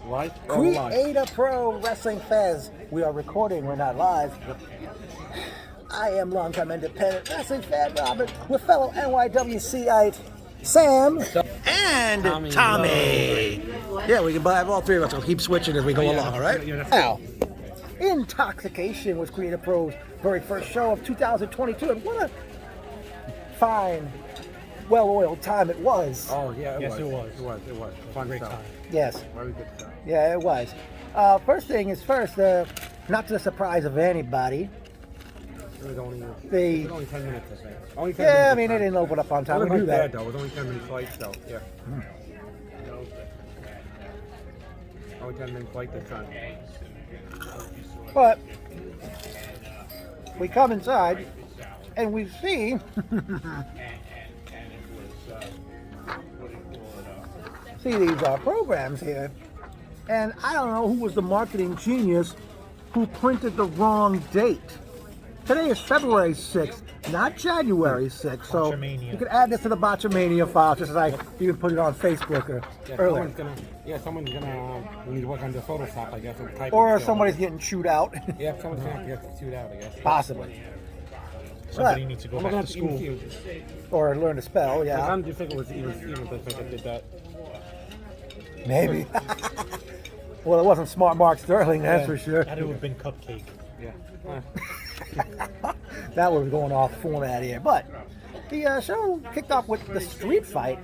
Live? Creator Pro Wrestling Fez. We are recording, we're not live. I am longtime independent wrestling fan Robert with fellow NYWCite Sam and Tommy. Yeah, we can have all three of us. We'll keep switching as we go along, all right? Now, Intoxication was Creator Pro's very first show of 2022, and what a fine, well-oiled time it was. Oh, yeah, Yes, it was. It was. Fun Great stuff. time. Yes. Very good stuff. Yeah, it was. First thing is first, not to the surprise of anybody. It was only 10 minutes, I think. Only 10 Yeah, minutes I mean, it didn't open up on time. We knew that. Though. It was only 10 minutes late, so, yeah. Only 10 minutes late this time. But we come inside and we see these programs here, and I don't know who was the marketing genius who printed the wrong date. Today is February 6th, not January 6th, so Botchamania. you can add this to the Botchamania file, just as I even put it on Facebook earlier. Someone's gonna we need to work on the Photoshop, I guess. Or somebody's getting chewed out. Yeah, someone's gonna get chewed out, I guess. Possibly. Somebody But- needs to go back to school. Or learn to spell, yeah. I'm just thinking it was even that did that. Maybe. Well, it wasn't Smart Mark Sterling, that's for sure. That would have been Cupcake. Yeah. That was going off format here. But the show kicked off with the street fight,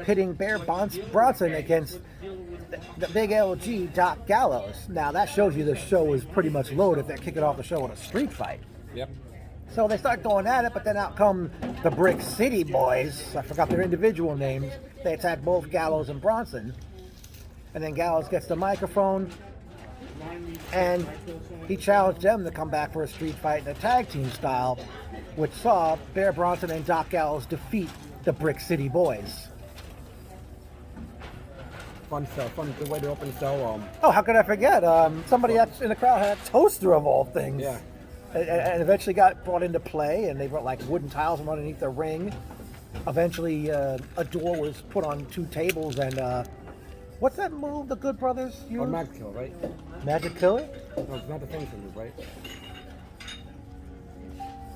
pitting Bear Bronson against the big LG Doc Gallows. Now, that shows you the show was pretty much loaded. They're kicking off the show with a street fight. Yep. So they start going at it, but then out come the Brick City Boys. I forgot their individual names. They attack both Gallows and Bronson. And then Gallows gets the microphone, and he challenged them to come back for a street fight in a tag team style, which saw Bear Bronson and Doc Gallows defeat the Brick City Boys. Fun stuff. Fun. Good way to open the show. Oh, how could I forget? Somebody in the crowd had a toaster of all things. Yeah. And eventually got brought into play, and they brought like wooden tiles from underneath the ring. Eventually, a door was put on two tables, and what's that move the Good Brothers use? Or Magic Kill, right? Magic Killer? No, it's not the finishing move, right?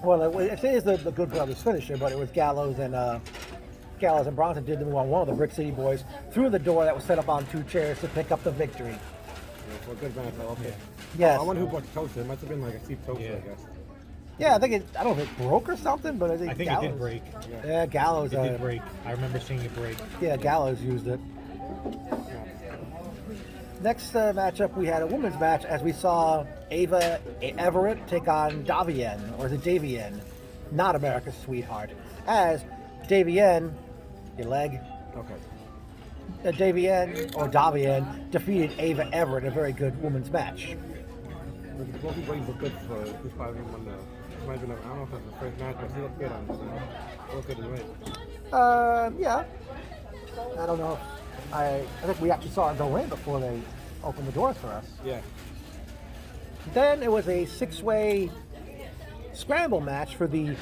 Well, it is the Good Brothers finisher, but it was Gallows and Bronson did the move on one of the Brick City Boys through the door that was set up on two chairs to pick up the victory. Yeah, for a good match, I love it. Yes. I wonder who bought the toaster. It must have been like a cheap toaster, Yeah. I guess. Yeah, I think I don't know if it broke or something, but I think I think Gallows, it did break. Yeah, Gallows. It did break. I remember seeing it break. Yeah, Gallows used it. Next matchup, we had a women's match as we saw Ava Everet take on Davienne, or is it Davienne? Not America's Sweetheart. As Davienne, your leg, Davienne defeated Ava Everet in a very good women's match. Both these ladies look good for who's probably won the. I don't know if that's the first match, but she looked good on this. Looked good in the ring. Yeah. I don't know if I think we actually saw it go in before they opened the doors for us. Yeah. Then it was a six-way scramble match for the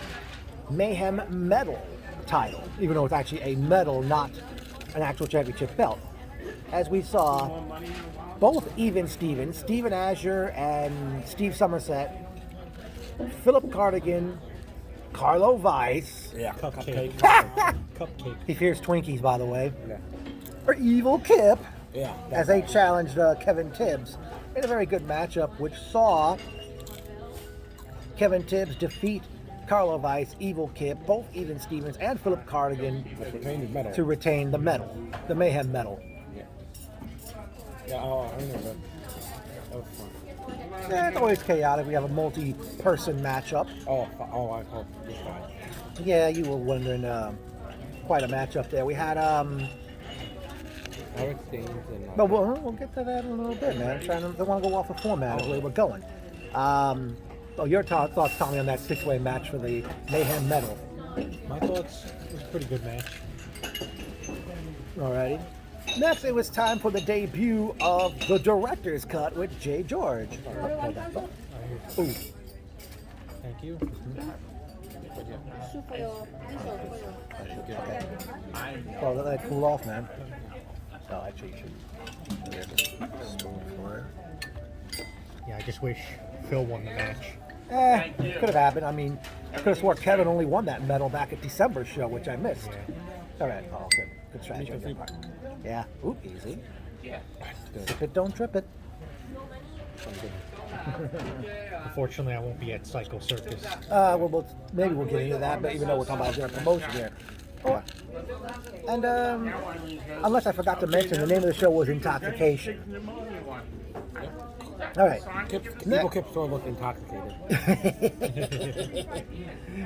Mayhem Medal title, even though it's actually a medal, not an actual championship belt. As we saw, both Even Stevens, Steven Azure and Steve Somerset, Philip Cardigan, Carlo Weiss, Cupcake. Cupcake. he fears Twinkies, by the way, Yeah. or Evil Kip, Yeah. as they challenged Kevin Tibbs in a very good matchup, which saw Kevin Tibbs defeat Carlo Weiss, Evil Kip, both Even Stevens, and Philip Cardigan Retain his medal. to retain the medal, the Mayhem medal. Yeah, oh, I remember that. That was fun. Yeah, it's always chaotic. We have a multi-person matchup. I hope this guy. Yeah, you were wondering, quite a matchup there. We had, Eric Staines and. but we'll get to that in a little bit, man. They want to go off the format of where we're going. Your thoughts, Tommy, on that six-way match for the Mayhem medal? My thoughts, it was a pretty good match. Alrighty. Next, it was time for the debut of the director's cut with Jay George. Ooh. Thank you. Well, let that cool off, man. Oh, actually, you should. just wish Phil won the match. Could have happened. I mean, I could have swore Kevin only won that medal back at December's show, which I missed. All right. Oh, good. Good strategy on your part. Yeah. Oop, easy. Sip it, don't trip it. Unfortunately, I won't be at Psycho Circus. Maybe we'll get into that, but even though we're talking about a different promotion here. Oh. And unless I forgot to mention, the name of the show was Intoxication. All right. People kept sort of intoxicated.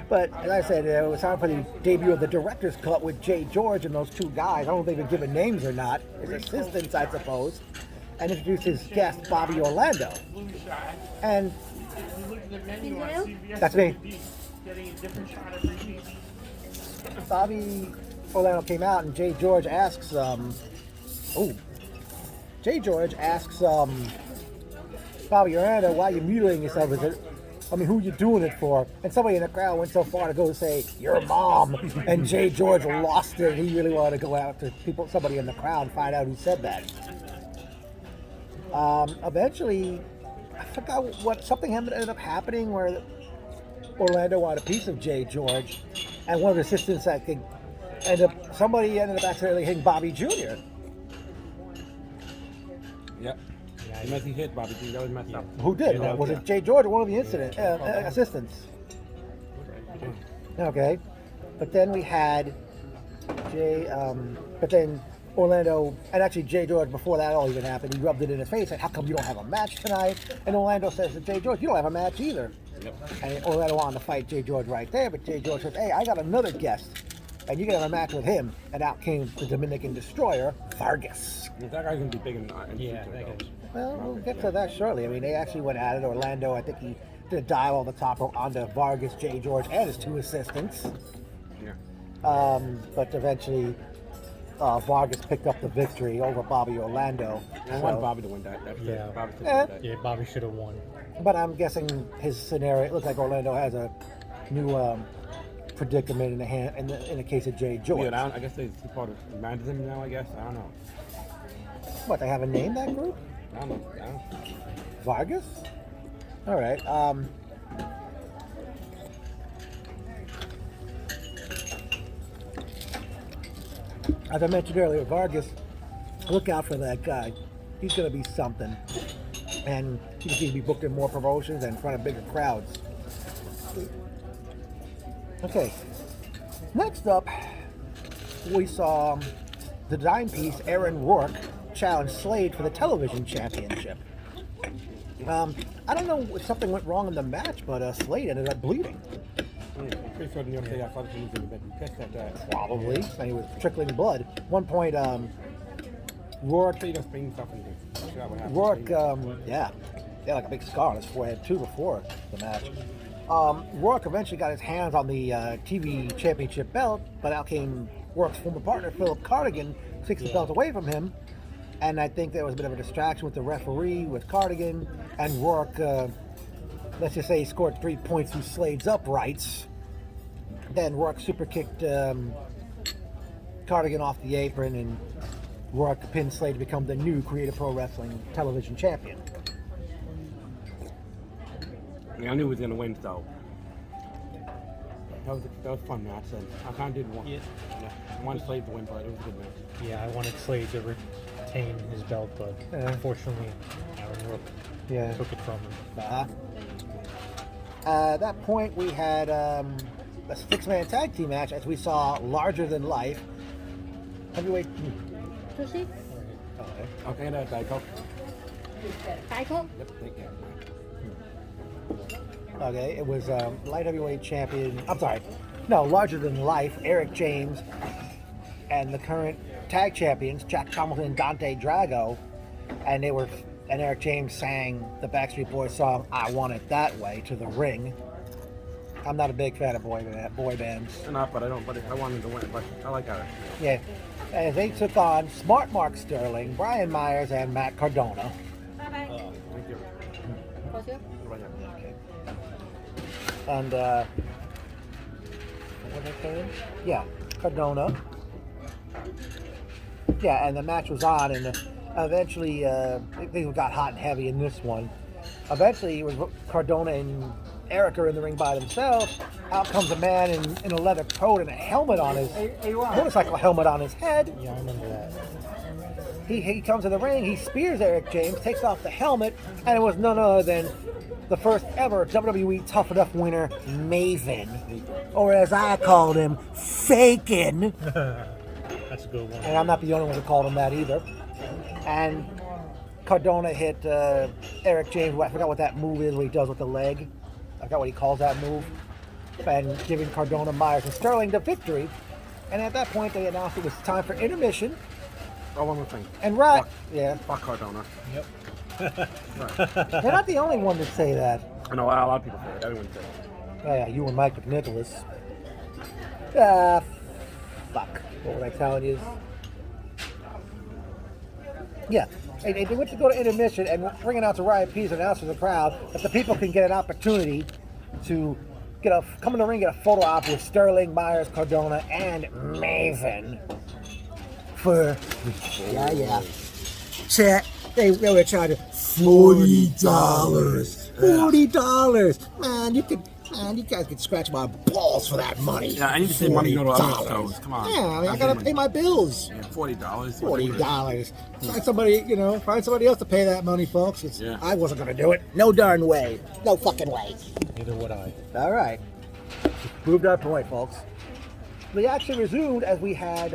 But as I said, it was time for the debut of the Directors Cut with Jay George and those two guys. I don't know if they've been given names or not. His assistants, I suppose. And introduced his guest, Bobby Orlando. And that's me. Bobby Orlando came out and Jay George asks, Bobby Orlando, why are you mutilating yourself? Who you doing it for? And somebody in the crowd went so far to go say, your mom. And Jay George lost it. He really wanted to go out to somebody in the crowd and find out who said that. Eventually, I forgot something ended up happening where Orlando wanted a piece of Jay George, and one of the assistants somebody ended up accidentally hitting Bobby Jr. Yep. He hit Bobby Jr. That was messed up. Who did? Was it Jay George or one of the assistants? Okay. But then we had Orlando, and actually Jay George, before that all even happened, he rubbed it in his face, said, how come you don't have a match tonight? And Orlando says to Jay George, you don't have a match either. Yep. And Orlando wanted to fight Jay George right there, but Jay George says, hey, I got another guest, and you can have a match with him. And out came the Dominican Destroyer, Vargas. That guy's going to be big in yeah, that guy's... Well, we'll get to that shortly. I mean, they actually went at it. Orlando, I think he did a dive on the top rope onto Vargas, Jay George, and his two assistants. Yeah. But eventually... Vargas picked up the victory over Bobby Orlando. I want Bobby to win that. Bobby should have won. But I'm guessing his scenario, it looks like Orlando has a new predicament in the case of Jay George. Yeah, I guess he's part of management now, I guess. I don't know. What, they haven't named that group? I don't know. Vargas? All right. As I mentioned earlier, Vargas, look out for that guy. He's going to be something. And he just needs to be booked in more promotions and in front of bigger crowds. Okay. Next up, we saw the dime piece, Aaron Rourke, challenge Slade for the television championship. I don't know if something went wrong in the match, but Slade ended up bleeding. I'm pretty sure the other day I thought he was going to be pissed at that. Probably. And he was trickling blood. At one point, Rourke, like a big scar on his forehead too before the match. Rourke eventually got his hands on the TV championship belt, but out came Rourke's former partner, Philip Cardigan, takes the belt away from him. And I think there was a bit of a distraction with the referee, with Cardigan, and Rourke, let's just say he scored 3 points through Slade's uprights. Then Rourke super kicked Cardigan off the apron, and Rourke pinned Slade to become the new Creative Pro Wrestling television champion. Yeah, I knew he was going to win, so that was a fun match. And I kind of did want, I wanted Slade to win, but it was a good match. Yeah, I wanted Slade to retain his belt, but unfortunately, Aaron Rourke took it from him. At that point, we had a six-man tag team match, as we saw Larger Than Life. Heavyweight. Sushi? Okay, that's Daiko. Daiko? Yep, thank you. Okay, it was light heavyweight champion. I'm sorry, no, Larger Than Life, Eric James, and the current tag champions, Jack Hamilton and Dante Drago, and Eric James sang the Backstreet Boys song "I Want It That Way" to the ring. I'm not a big fan of boy bands. Not, but I wanted to win, but I like Eric. Yeah, and they took on Smart Mark Sterling, Brian Myers, and Matt Cardona. Bye-bye. Thank you. Right here. And what did I say? Yeah, Cardona. Yeah, and the match was on, and eventually things got hot and heavy in this one. Eventually, it was Cardona and Eric are in the ring by themselves. Out comes a man in a leather coat and a helmet on his motorcycle helmet on his head. Yeah, I remember that. He comes in the ring, he spears Eric James, takes off the helmet, and it was none other than the first ever WWE Tough Enough winner, Maven. Or as I called him, Fakin'. That's a good one. And I'm not the only one who called him that either. And Cardona hit Eric James. I forgot what that move is, what he does with the leg. I forgot what he calls that move. And giving Cardona, Myers, and Sterling the victory. And at that point, they announced it was time for intermission. Oh, one more thing. And Fuck Cardona. Yep. They're not the only one to say that. I know a lot of people say it. Everyone says it. Oh yeah, you and Mike McNicholas. Fuck. What was I telling you? Yeah. They went to go to intermission and bring it out to Riot Peace and announce to the crowd that the people can get an opportunity to come in the ring, get a photo op with Sterling, Myers, Cardona, and Maven. For check. They were charging $40. $40. Man, you guys could scratch my balls for that money. Yeah, I need to save money to go to other shows. Come on. Yeah, I mean, I gotta pay my bills. Yeah, $40. $40. Find somebody else to pay that money, folks. Yeah. I wasn't gonna do it. No darn way. No fucking way. Neither would I. All right. Proved our point, folks. The action resumed as we had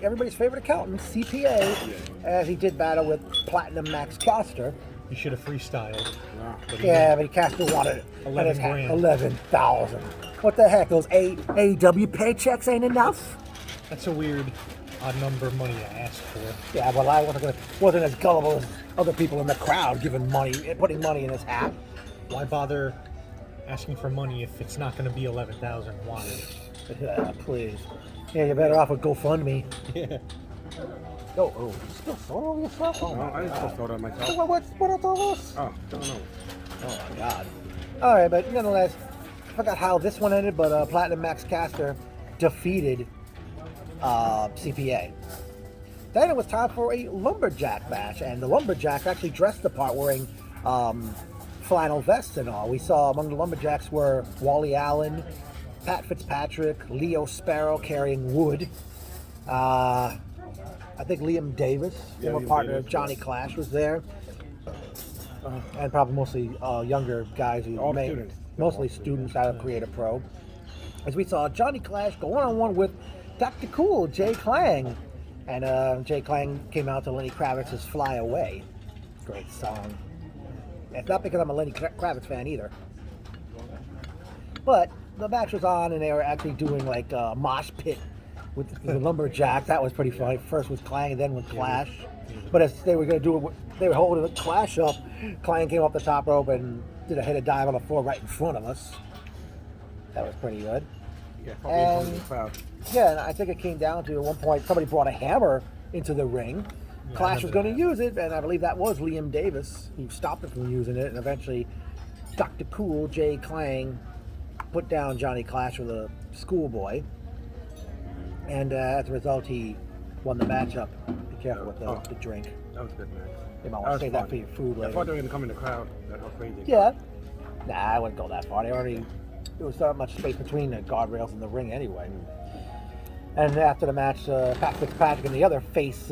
everybody's favorite accountant, CPA, as he did battle with Platinum Max Caster. You should have freestyled. But Caster wanted 11,000. What the heck? Those AEW paychecks ain't enough? That's a weird odd number of money to ask for. Yeah, well, I wasn't as gullible as other people in the crowd putting money in his hat. Why bother asking for money if it's not going to be 11,000? Why? Yeah, please. Yeah, you're better off with GoFundMe. Yeah. Oh, you still soda on yourself? Oh, No, I didn't spill soda on myself. What is all this? Oh, don't know. Oh my God. All right, but nonetheless, I forgot how this one ended, but Platinum Max Caster defeated CPA. Then it was time for a Lumberjack match, and the Lumberjacks actually dressed the part wearing flannel vests and all. We saw among the Lumberjacks were Wally Allen, Pat Fitzpatrick, Leo Sparrow carrying wood. I think Liam Davis, former partner of Johnny Clash, was there. And probably mostly younger guys mostly students out of Creative Pro. As we saw Johnny Clash go one-on-one with Dr. Cool, Jay Klang. And Jay Klang came out to Lenny Kravitz's Fly Away. Great song. It's not because I'm a Lenny Kravitz fan either. But the match was on, and they were actually doing like a mosh pit with the Lumberjacks. That was pretty funny. First was Klang, and then with Clash. But as they were going to do it, they were holding the Clash up. Klang came off the top rope and did a headed dive on the floor right in front of us. That was pretty good. Yeah, and I think it came down to at one point somebody brought a hammer into the ring. Yeah, Clash was going to use it, and I believe that was Liam Davis who stopped it from using it. And eventually, Dr. Cool, Jay Klang, put down Johnny Clash with a schoolboy, and as a result, he won the matchup. Be careful with the drink. That was good, man. You might want to save that for your food later. I thought they were going to come in the crowd. That's how crazy. Yeah. Nah, I wouldn't go that far. There was not much space between the guardrails and the ring anyway. And after the match, Pat Fitzpatrick and the other face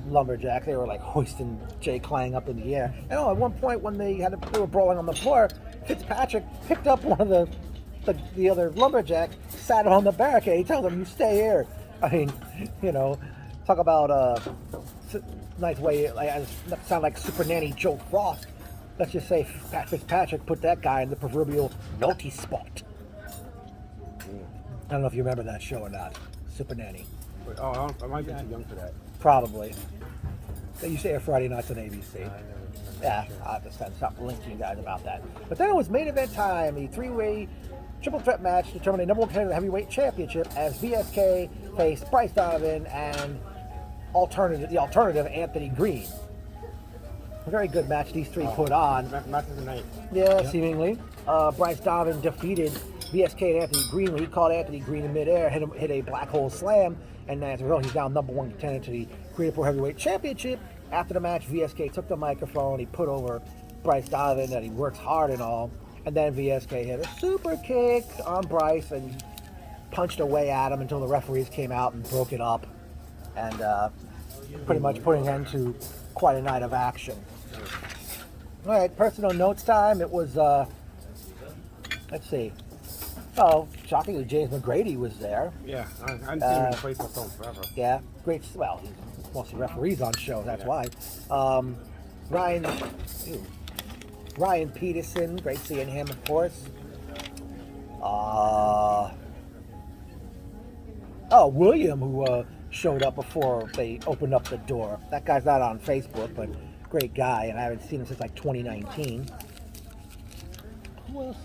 Lumberjack, they were like hoisting Jay Klang up in the air. And at one point when they were brawling on the floor, Fitzpatrick picked up one of the other Lumberjack, sat on the barricade. He tells him, "You stay here." I mean, talk about nice way. Sound like Super Nanny Joe Frost. Let's just say Pat Fitzpatrick put that guy in the proverbial naughty spot. I don't know if you remember that show or not, Super Nanny. I might be too young for that. Probably. They used to air Friday nights on ABC. Yeah, I'll have to stop linking you guys about that. But then it was main event time, the three-way triple threat match determining number one contender of the heavyweight championship as VSK faced Bryce Donovan and the alternative Anthony Green. A very good match these three put on. Match of the night. Yeah, seemingly. Bryce Donovan defeated VSK and Anthony Green when he caught Anthony Green in midair, hit a black hole slam, and as a result, he's now number one contender to the Creative Pro Heavyweight Championship. after the match, VSK took the microphone. He put over Bryce Donovan that he works hard and all. And then VSK hit a super kick on Bryce and punched away at him until the referees came out and broke it up. And pretty much putting an end to quite a night of action. All right, personal notes time. It was, let's see. Oh, shockingly, James McGrady was there. Yeah, I haven't seen him in place for film forever. Yeah, great. Well, he's mostly referees on shows, that's why. Ryan Peterson, great seeing him, of course. William, who showed up before they opened up the door. That guy's not on Facebook, but great guy, and I haven't seen him since like 2019. Who else?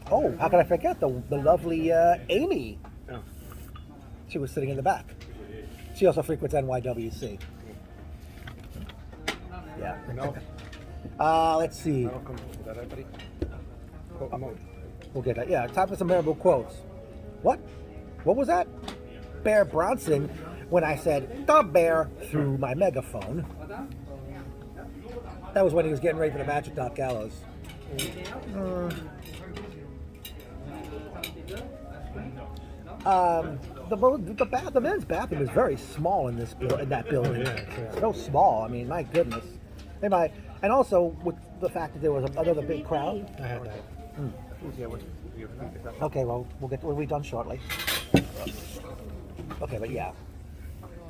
How could I forget the lovely Amy? Oh. She was sitting in the back. She also frequents NYWC. Yeah. No. Let's see. Welcome. Is that everybody? Quote mode. We'll get that. Yeah, time for some memorable quotes. What? What was that? Bear Bronson, when I said the bear through my megaphone. That was when he was getting ready for the match with Doc Gallows. The men's bathroom is very small in that building. It's so small. I mean, my goodness. They might, and also with the fact that there was another big crowd. I had that. Okay, well, we'll be done shortly. Okay, but yeah.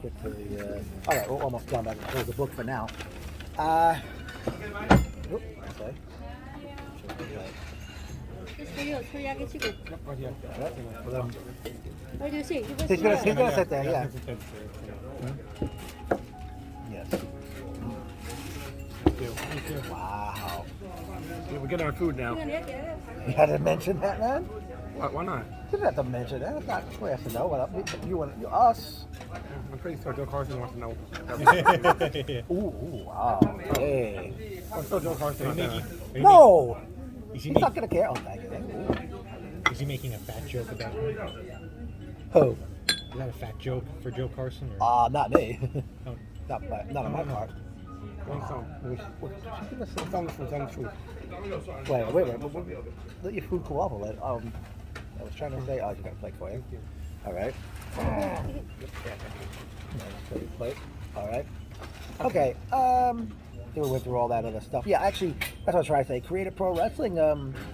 Get to the, all right, we're almost done. I can close the book for now. Okay. Just for you, for Yagichiku. Right here. Where do you see? He's gonna sit there, yeah. Yes. Thank you. Wow. Yeah, we're getting our food now. You had to mention that, man? Why not? You didn't have to mention that. It's not we have to know. Us. I'm pretty sure Joe Carson wants to know. Ooh, wow. Hey. I'm still Joe Carson. No! Is He's not gonna care. Oh, thank you. Is he making a fat joke about me? Who? Is that a fat joke for Joe Carson? Or? Not me. Oh. Not on my part. One song. Tell the truth. Wait. Let your food cool off a little. I was trying to say, you got a plate for you. All right. Plate. All right. Okay. We went through all that other stuff. Yeah, actually, that's what I was trying to say. Creative Pro Wrestling,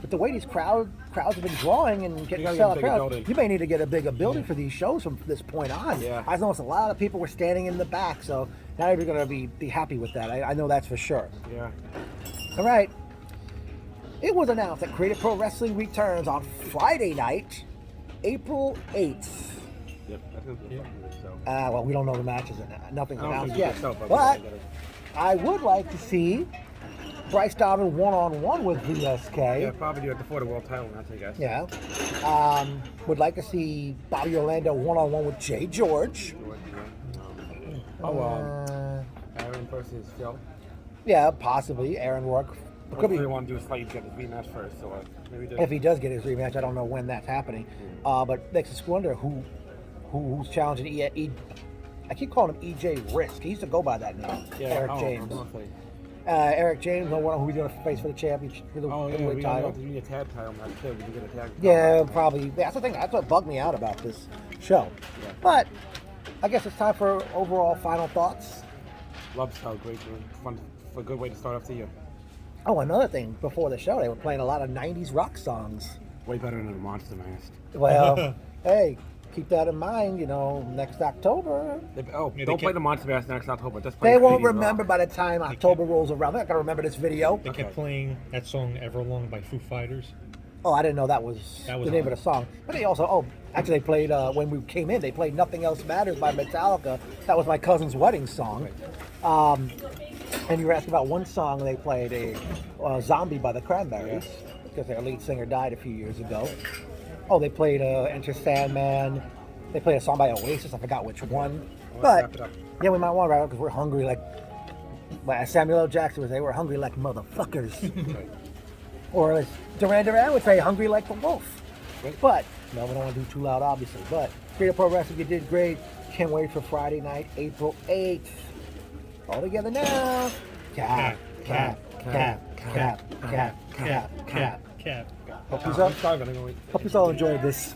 with the way these crowds have been drawing and getting selling crowds, you may need to get a bigger building for these shows from this point on. Yeah. I noticed a lot of people were standing in the back, so now you're going to be happy with that. I know that's for sure. Yeah. All right. It was announced that Creative Pro Wrestling returns on Friday night, April 8th. Yep. That's gonna be so. Well, we don't know the matches and nothing's I don't announced think yet. so, But I would like to see Bryce Donovan one-on-one with VSK. Yeah, probably do it before the world title match, I guess. Yeah. Would like to see Bobby Orlando one-on-one with Jay George. Aaron versus Phil. Yeah, possibly. Aaron Rourke. Could be want to do a Slade to get his rematch first, so maybe if he does get his rematch, I don't know when that's happening. But makes us wonder who's challenging I keep calling him EJ Risk. He used to go by that name. Yeah, Eric James. Eric James, the one who we're going to face for the championship, for the heavyweight title. We need a tag title match too. We can get a tag. Yeah, probably. That's the thing. That's what bugged me out about this show. Yeah. But I guess it's time for overall final thoughts. Love style, great, fun, a good way to start off the year. Oh, another thing. Before the show, they were playing a lot of '90s rock songs. Way better than the Monster Mask. Well, hey, keep that in mind. Next October. Don't play the Monster Mask next October. Just play They won't 80s remember rock. by the time October rolls around. They're not gonna remember this video. They kept playing that song Everlong by Foo Fighters. Oh, I didn't know that was the name of the song. But they also, actually they played, when we came in, they played Nothing Else Matters by Metallica. That was my cousin's wedding song. And you were asking about one song they played, a Zombie by the Cranberries, because their lead singer died a few years ago. Oh, they played Enter Sandman. They played a song by Oasis, I forgot which one. But, yeah, we might want to wrap up because we're hungry like, as Samuel L. Jackson would say, we're hungry like motherfuckers. Or as Duran Duran would say, hungry like the wolf. But, no, we don't want to do too loud, obviously. But, Creative Pro Wrestling, you did great. Can't wait for Friday night, April 8th. All together now. Cap, cap, cap, cap, cap, cap, cap. Cap. Hope you all, I'm starving. I'm going to hope you all enjoyed this